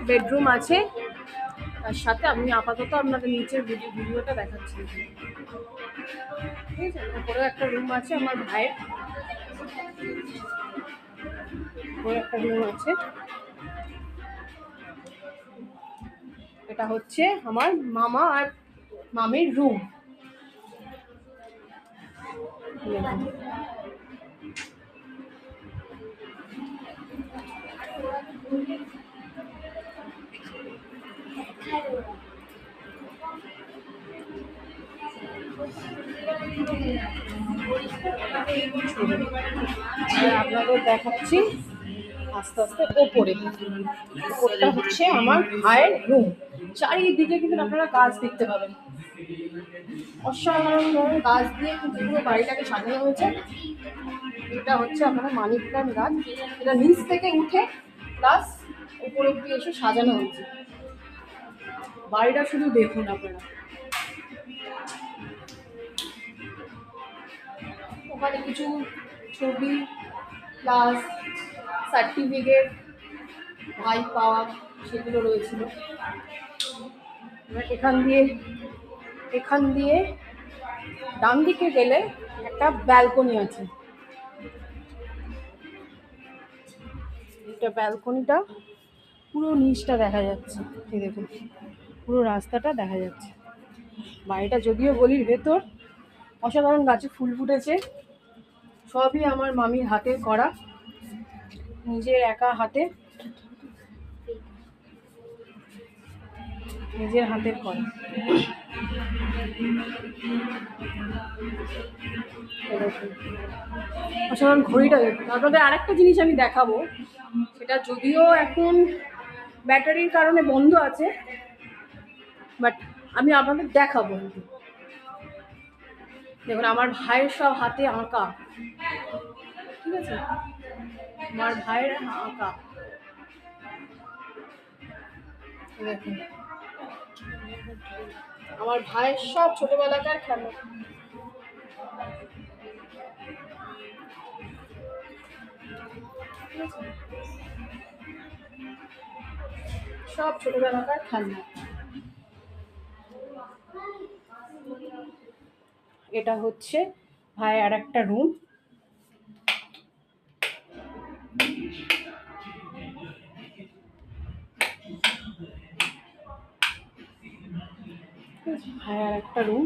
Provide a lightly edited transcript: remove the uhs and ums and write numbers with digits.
Bedroom আছে, তার সাথে আমি আপাতত আপনাদের নিচের ভিডিওটা দেখাচ্ছি। ঠিক আছে, উপরে একটা রুম আছে আমার ভাইয়ের, উপরে একটা রুম আছে। এটা হচ্ছে আমার মামা আর মামির রুম। আপনাদের দেখাচ্ছি আস্তে আস্তে ওপরটা হচ্ছে আমার ভাইয়ের রুম। চারিদিকে কিন্তু আপনারা গাছ দেখতে পাবেন, অসাধারণ গাছ দিয়ে কিন্তু পুরো বাড়িটাকে সাজানো হয়েছে। এটা হচ্ছে আপনার মানি প্ল্যান্ট গাছ, এটা নিচ থেকে উঠে প্লাস উপরে অব্দি এসে সাজানো হয়েছে। বাড়িটা শুধু দেখুন আপনারা, ওখানে কিছু ছবি প্লাস সার্টিফিকেট ভাই পাওয়া সেগুলো রয়েছিল। এখান দিয়ে ডান দিকে গেলে একটা ব্যালকনি আছে। এটা ব্যালকনিটা পুরো নিচটা দেখা যাচ্ছে, এই দেখুন পুরো রাস্তাটা দেখা যাচ্ছে। বাড়িটা যদিও গলির ভেতর, অসাধারণ গাছে ফুল ফুটেছে, সবই আমার মামির হাতের করা, নিজের একা হাতে, নিজের হাতের করা। অসাধারণ ঘড়িটা দেখুন। আপনাদের আরেকটা জিনিস আমি দেখাবো, সেটা যদিও এখন ব্যাটারির কারণে বন্ধ আছে, বাট আমি আপনাদের দেখাবো। দেখুন আমার ভাইয়ের সব হাতে আঁকা, ঠিক আছে, আমার ভাইয়ের আঁকা দেখুন, আমার ভাইয়ের সব ছোটবেলাকার খেলা, সব ছোটবেলাকার খেলনা। এটা হচ্ছে ভাই আর একটা রুম। ভাই আর একটা রুম,